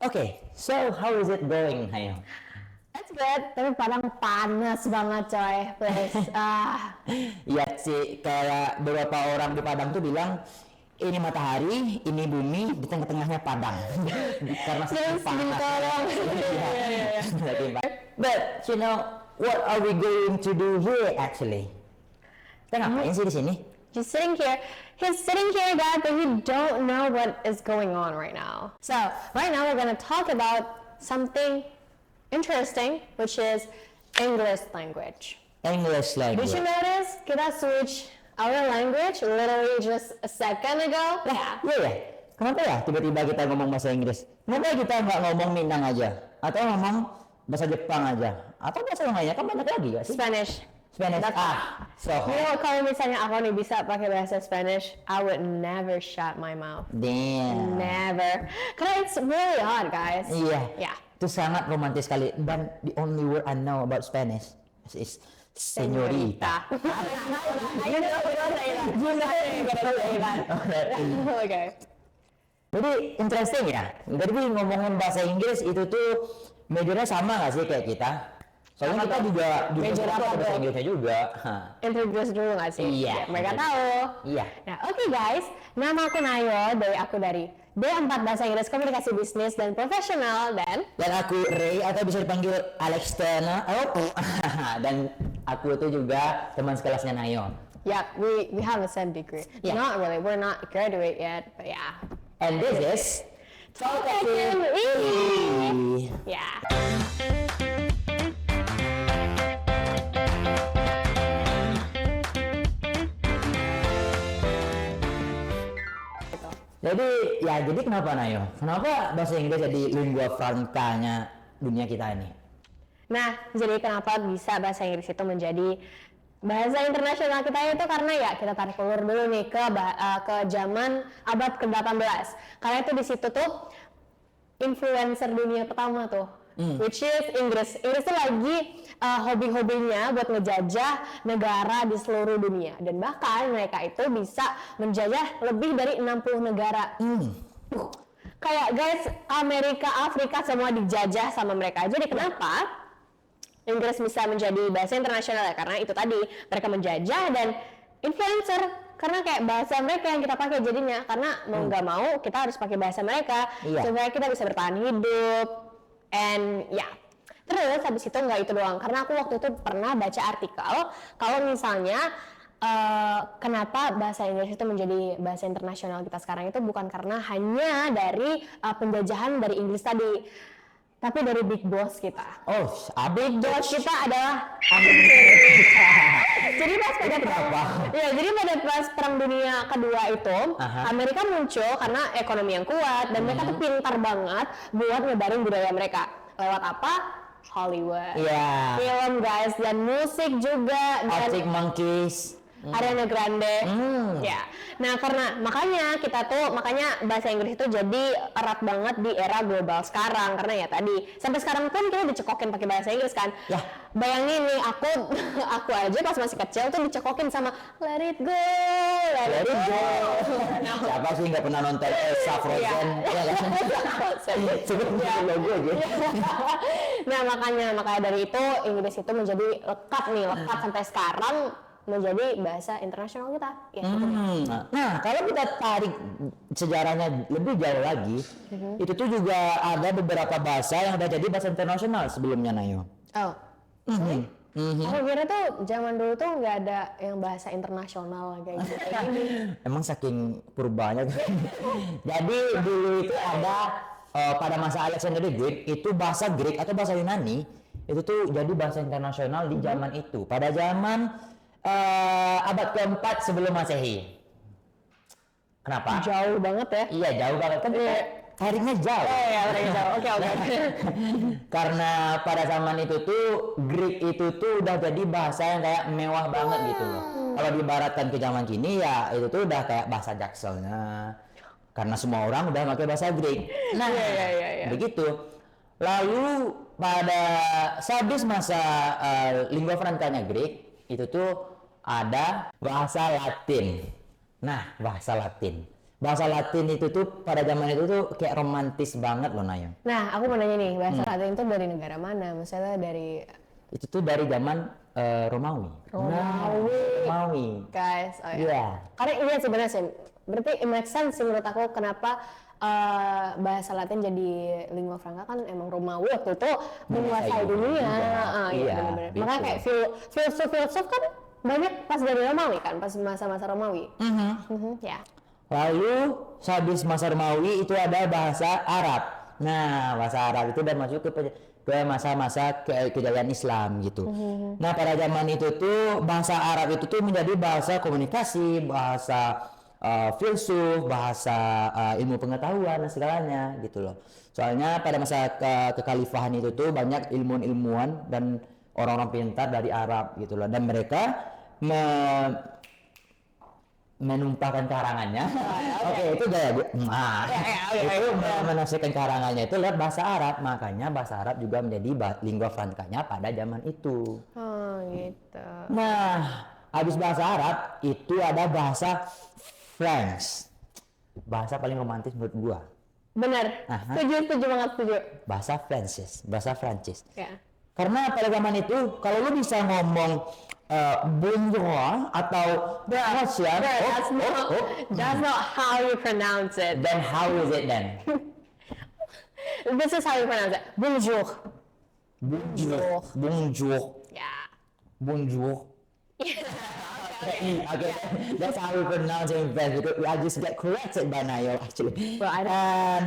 Okay, so how is it going, Hayo? That's good, tapi Padang panas banget coy, please. Ya sih, kayak beberapa orang di Padang tuh bilang ini matahari, ini bumi, di tengah-tengahnya Padang. Karena Terus panas. ditolong. But you know, what are we going to do here actually? Kita ngapain sih di sini? He's sitting here, guys, but we don't know what is going on right now. So, right now we're going to talk about something interesting, which is English language. English language. Did you notice? Kita switch our language literally just a second ago. Iya ya. Kenapa ya tiba-tiba kita ngomong bahasa Inggris? Kenapa kita nggak ngomong Minang aja? Atau ngomong bahasa Jepang aja? Atau bahasa yang lainnya kan banyak lagi gak sih? Spanish. So You know, kalau misalnya aku nih bisa pakai bahasa Spanish, I would never shut my mouth. damn. Never. Karena it's really hard, guys. Iya. Yeah. Itu sangat romantis sekali. Dan the only word I know about Spanish is señorita. You know, we don't say that. You know, we don't say that. Okay. Jadi interesting ya. Jadi ngomongin bahasa Inggris itu tuh majornya sama nggak sih kayak kita? Soalnya kita juga Major apa bahasa tuh? Inggrisnya juga. Introduce dulu nggak sih? Iya. Biar mereka tahu. Iya. Nah, oke guys. Nama aku Nayo, dari D4 Bahasa Inggris Komunikasi Bisnis dan Profesional, dan aku Ray atau bisa dipanggil Alex Tena. Dan aku tuh juga teman sekelasnya Nayo. yeah, we have the same degree. Yeah. Not really, we're not graduate yet, but yeah. And this is Talk Easy. Yeah. Jadi kenapa Nayo? Kenapa bahasa Inggris jadi lingua francanya dunia kita ini? Nah, jadi kenapa bisa bahasa Inggris itu menjadi bahasa internasional kita itu karena ya kita tarik ulur dulu nih ke zaman abad ke-18. Karena itu di situ tuh influencer dunia pertama tuh, which is Inggris. Inggris tuh lagi hobi-hobinya buat ngejajah negara di seluruh dunia, dan bahkan mereka itu bisa menjajah lebih dari 60 negara. Kayak guys, Amerika, Afrika semua dijajah sama mereka. Jadi kenapa Inggris bisa menjadi bahasa internasional ya? Karena itu tadi, mereka menjajah dan influencer. Karena kayak bahasa mereka yang kita pakai jadinya. Karena mau nggak mau kita harus pakai bahasa mereka. Iya. Supaya kita bisa bertahan hidup. And ya. Terus habis itu nggak itu doang. Karena aku waktu itu pernah baca artikel. Kalau misalnya kenapa bahasa Inggris itu menjadi bahasa internasional kita sekarang itu bukan karena hanya dari penjajahan dari Inggris tadi, tapi dari Big Boss kita. Oh, Big Boss kita adalah jadi pada perang dunia kedua itu, Amerika muncul karena ekonomi yang kuat dan mereka tuh pintar banget buat nyebarin budaya mereka. Lewat apa? Hollywood. Iya. Film guys, dan musik juga, dan Arctic Monkeys. Ariana Grande. Ya. Nah, makanya bahasa Inggris itu jadi erat banget di era global sekarang, karena ya tadi sampai sekarang pun kita dicekokin pakai bahasa Inggris kan. Ya. Bayangin nih, aku aja pas masih kecil tuh dicekokin sama Let It Go. Let it go. Siapa sih nggak pernah nonton Elsa Frozen? Ya kan? Sebut logo aja. Nah, makanya dari itu Inggris itu menjadi lekat sampai sekarang menjadi bahasa internasional kita. Ya, Nah, kalau kita tarik sejarahnya lebih jauh lagi, itu tuh juga ada beberapa bahasa yang udah jadi bahasa internasional sebelumnya, Nayo. Oh. Aku kira tuh zaman dulu tuh nggak ada yang bahasa internasional kayak gitu. Emang saking purbanya. Jadi dulu itu ada pada masa Alexander the Great, itu bahasa Greek atau bahasa Yunani itu tuh jadi bahasa internasional di zaman itu. Pada zaman abad keempat sebelum Masehi. Kenapa? Jauh banget ya? Iya, jauh banget kan. Tariknya jauh. Oh iya, tariknya jauh. Oke. Karena pada zaman itu tuh Greek itu tuh udah jadi bahasa yang kayak mewah banget gitu loh. Kalau diibaratkan ke zaman kini ya itu tuh udah kayak bahasa jakselnya. Karena semua orang udah pakai bahasa Greek. Nah, iya. begitu. Lalu pada sehabis masa lingua francanya Greek itu tuh ada bahasa Latin. Nah, bahasa Latin. bahasa Latin itu tuh pada zaman itu tuh kayak romantis banget loh Naya. Nah, aku mau nanya nih, bahasa Latin itu dari negara mana? Maksudnya dari Itu tuh dari zaman Romawi. Romawi. guys, oh ya. Iya. Karena iya sebenarnya sih, berarti it makes sense sih menurut aku kenapa bahasa Latin jadi lingua franca kan emang Romawi waktu itu menguasai dunia. Iya, Iya, benar-benar. gitu. Makanya kayak filsuf kan banyak pas dari Romawi kan, pas masa-masa Romawi. Ya. Lalu sehabis masa Romawi itu ada bahasa Arab. Nah, bahasa Arab itu udah masuk ke masa-masa kejayaan Islam gitu. Nah, pada zaman itu tuh bahasa Arab itu tuh menjadi bahasa komunikasi, bahasa filsuf, bahasa ilmu pengetahuan dan segalanya gitu loh. Soalnya pada masa kekhalifahan itu tuh banyak ilmuwan-ilmuwan dan orang-orang pintar dari Arab gitu loh, dan mereka menumpahkan karangannya. Oke, itu gaya gue. Itu menafsirkan karangannya itu lewat bahasa Arab. Makanya bahasa Arab juga menjadi lingua francanya pada zaman itu. Oh, gitu. Nah, habis bahasa Arab itu ada bahasa French. Bahasa paling romantis menurut gua. Benar. Setuju banget, setuju. Bahasa Prancis. Ya. Karena pada zaman itu kalau lu bisa ngomong bonjour atau bonsoir, That's not how you pronounce it. then how is it then? This is how you pronounce it. Bonjour. Bonjour. Yeah. Bonjour. Okay, that's how we pronounce it in French because I just get corrected by Nayo actually. Well, I don't- And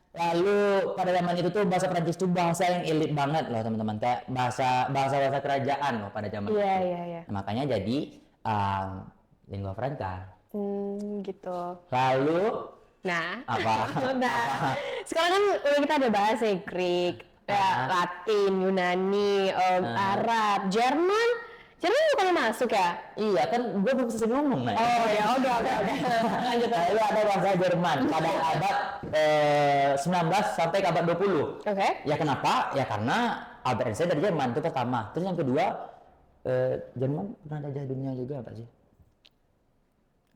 lalu pada zaman itu tuh bahasa Prancis tuh bahasa yang elit banget loh teman-teman, kayak bahasa kerajaan loh pada zaman itu. Iya. Nah, makanya jadi lingua franca. Gitu. Lalu Nah, apa? nah, sekarang kan udah kita ada bahasa Greek, Latin, Yunani, Arab, Jerman bukannya masuk ya? Iya kan, gue belum selesai ngomong nih. Oh ya udah. Lanjut. Lalu ada bahasa Jerman pada abad 19 sampai ke abad 20. Oke. Ya kenapa? Ya karena Albert Einstein dari Jerman itu pertama. Terus yang kedua, Jerman pernah jajah dunia juga apa sih?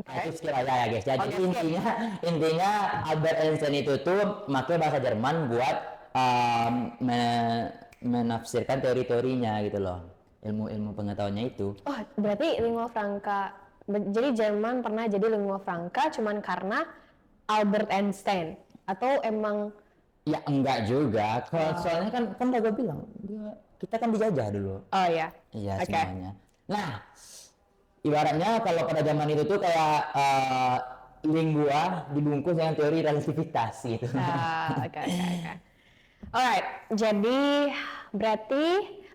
Nah, itu skill aja ya guys. Jadi intinya Albert Einstein itu tuh pakai bahasa Jerman buat menafsirkan teori-teorinya gitu loh. Ilmu pengetahuannya itu. Oh, berarti lingua franca. Jadi Jerman pernah jadi lingua franca cuman karena Albert Einstein atau emang Ya enggak juga. Soalnya kan udah gue bilang, kita kan dijajah dulu. oh ya. Iya, Oke. semuanya. Nah, ibaratnya kalau pada zaman itu tuh kayak lingua dibungkus dengan teori relativitas gitu. Oke. Alright, jadi berarti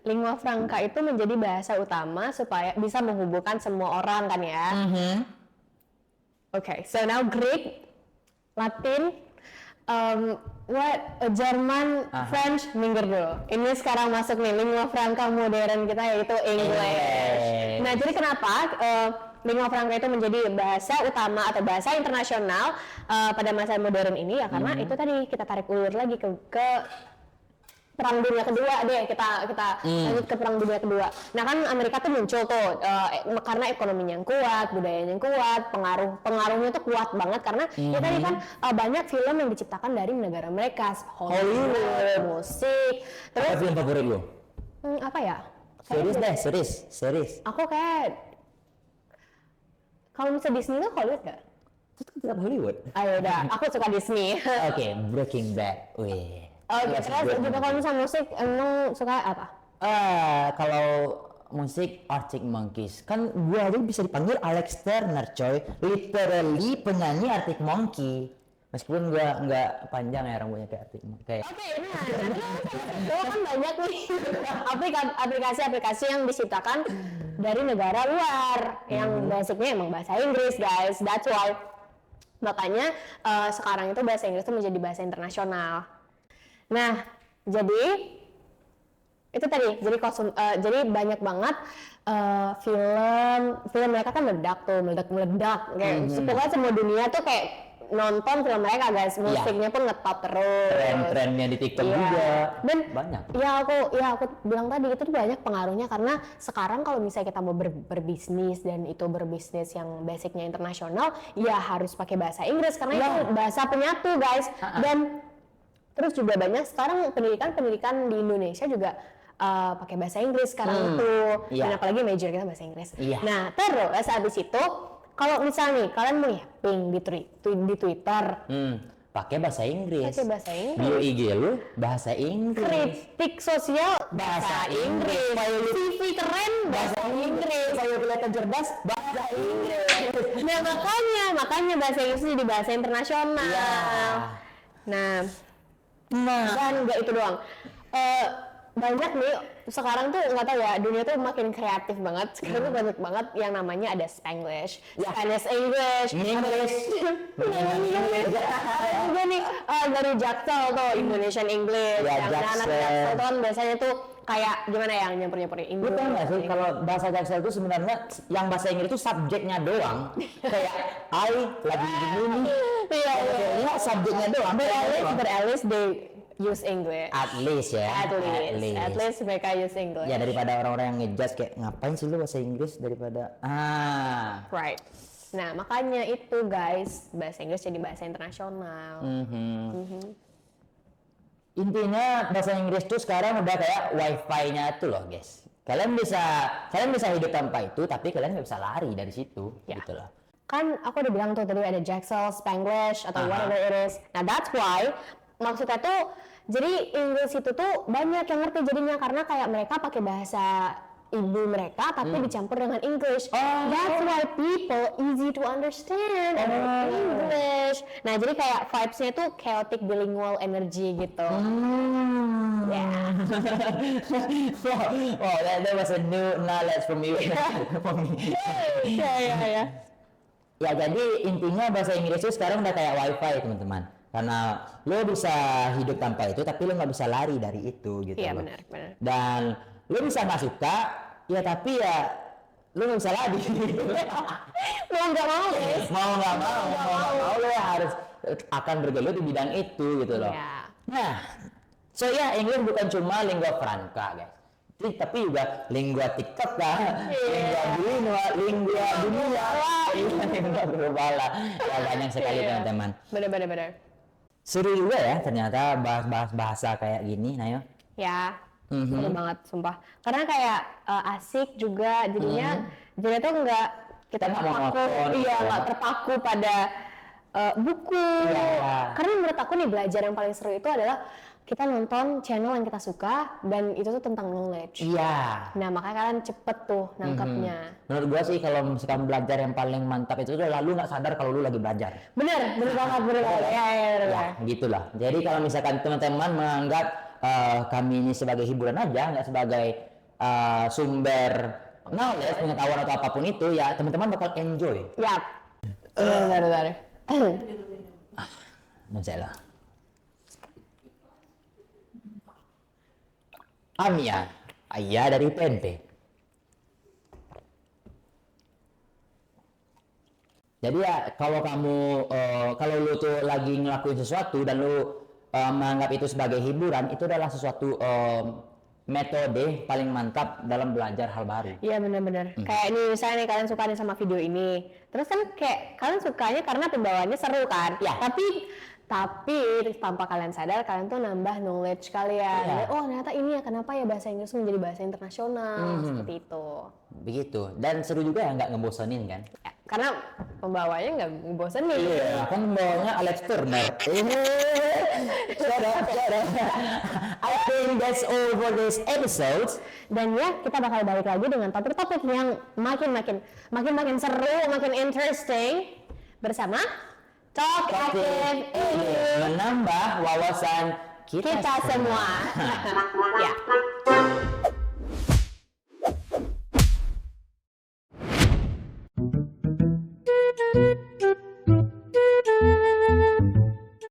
lingua franca itu menjadi bahasa utama supaya bisa menghubungkan semua orang kan ya. Okay, so now Greek, Latin, Jerman, French, minggir dulu. Ini sekarang masuk nih lingua franca modern kita yaitu English. Nah, jadi kenapa lingua franca itu menjadi bahasa utama atau bahasa internasional pada masa modern ini ya karena itu tadi kita tarik ulur lagi ke Perang Dunia Kedua deh, kita lanjut ke Perang Dunia Kedua. Nah kan Amerika tuh muncul tuh karena ekonominya yang kuat, budayanya yang kuat, pengaruhnya tuh kuat banget karena ya tadi kan banyak film yang diciptakan dari negara mereka, Hollywood, musik. Apa Terus film favorit lu? apa ya? Series. Aku kayak kalau misalnya Disney tuh Hollywood gak? Itu kan tetap Hollywood. Ayo udah, aku suka Disney. Oke, Breaking Bad. Wih. Oke, terus juga kalau misalnya musik emang suka apa? Kalau musik Arctic Monkeys, kan gua aja bisa dipanggil Alex Turner, coy. Literally penyanyi Arctic Monkey. Meskipun gua nggak panjang ya rambutnya kayak Arctic Monkey. Oke, nah, kan banyak nih aplikasi-aplikasi yang diciptakan dari negara luar yang basicnya emang bahasa Inggris, guys. That's why makanya sekarang itu bahasa Inggris itu menjadi bahasa internasional. Nah, jadi itu tadi, jadi banyak banget film mereka kan meledak kayak pokoknya semua dunia tuh kayak nonton film mereka guys, musiknya pun ngetop terus. Tren-trennya di TikTok juga Dan banyak. aku bilang tadi itu tuh banyak pengaruhnya karena sekarang kalau misalnya kita mau berbisnis dan itu berbisnis yang basicnya internasional, ya harus pakai bahasa Inggris karena itu bahasa penyatu guys. Dan terus juga banyak sekarang pendidikan di Indonesia juga pakai bahasa Inggris sekarang itu. Dan apalagi major kita bahasa Inggris. Nah, terus habis itu kalau misalnya nih kalian mau yapping di Twitter, pakai bahasa Inggris. pakai bahasa Inggris. Bio IG lu bahasa Inggris. Kritik sosial Bahasa Inggris. CV keren bahasa Inggris. Saya kelihatan cerdas bahasa Inggris. Nah makanya bahasa Inggris jadi bahasa internasional. Nah, dan nggak itu doang. Banyak nih sekarang tuh nggak tahu ya, dunia tuh makin kreatif banget. Sekarang tuh banyak banget yang namanya ada Spanglish, Spanish English, juga nih dari Jaksel tuh Indonesian English. Yang anak Jaksel tuh kan biasanya tuh kayak gimana ya nyamper-nyamperin Inggris. Betul nggak sih kalau bahasa Jaksel itu sebenarnya yang bahasa Inggris itu subjeknya doang. Kayak I lagi begini. Iya, subjeknya doang. But at least they use English. At least ya. At least mereka use English. Ya daripada orang-orang yang ngejudge kayak ngapain sih lu bahasa Inggris daripada Right. Nah makanya itu guys, bahasa Inggris jadi bahasa internasional. Intinya bahasa Inggris tuh sekarang udah kayak wifi-nya tuh loh guys. Kalian bisa hidup tanpa itu, tapi kalian nggak bisa lari dari situ, gitu loh. Kan aku udah bilang tuh tadi ada Jaksel, Spanglish atau whatever it is. Nah that's why maksudnya tuh jadi Inggris itu tuh banyak yang ngerti jadinya karena kayak mereka pakai bahasa ibu mereka tapi dicampur dengan English. That's why people easy to understand English. Nah jadi kayak vibes-nya tuh chaotic bilingual energy gitu. Yeah. Oh, that was a new knowledge from you. Ya. Ya jadi intinya bahasa Inggris itu sekarang udah kayak wifi teman-teman. Karena lo bisa hidup tanpa itu, tapi lo nggak bisa lari dari itu gitu. Iya loh. benar. Dan lo bisa nggak suka, ya tapi ya lo nggak bisa lari. Mau nggak mau guys. Mau nggak mau lo harus akan bergelut di bidang itu gitu loh. Iya. Nah, so ya Inggris bukan cuma lingua franca guys. Tapi juga lingua TikTok kan, lingua dunia, lingua global lah. Ya, banyak sekali teman-teman. Benar. Seru juga ya ternyata bahas bahasa kayak gini, Nayo. Ya, seru banget sumpah. Karena kayak asik juga jadinya. Jadi tuh nggak kita nggak terpaku pada buku. Karena menurut aku nih belajar yang paling seru itu adalah kita nonton channel yang kita suka dan itu tuh tentang knowledge. Iya. Nah makanya kalian cepet tuh nangkapnya. Menurut gua sih kalau misalkan belajar yang paling mantap itu adalah lu nggak sadar kalau lu lagi belajar. Bener banget. Ya, gitulah. Jadi kalau misalkan teman-teman menganggap kami ini sebagai hiburan aja, nggak sebagai sumber knowledge, pengetahuan atau apapun itu, ya teman-teman bakal enjoy. Yap. Bener. Masalah. Amia, ayah dari PNP. Jadi ya kalau kalau lu tuh lagi ngelakuin sesuatu dan lu menganggap itu sebagai hiburan, itu adalah sesuatu metode paling mantap dalam belajar hal baru. Iya benar. Kayak ini misalnya nih kalian suka nih sama video ini, terus kan kayak kalian sukanya karena pembawaannya seru kan? Ya. Tapi tanpa kalian sadar kalian tuh nambah knowledge kalian. Ya. Oh ternyata ini ya kenapa ya bahasa Inggris menjadi bahasa internasional seperti itu. Begitu. Dan seru juga ya, nggak ngebosenin kan? Ya, karena pembawanya nggak ngebosenin. Iya, kan bawanya Alex Turner. Shut up. I think that's all for this episode. Dan ya kita bakal balik lagi dengan topik-topik yang makin seru, makin interesting bersama Talk Active menambah wawasan kita semua. Ya.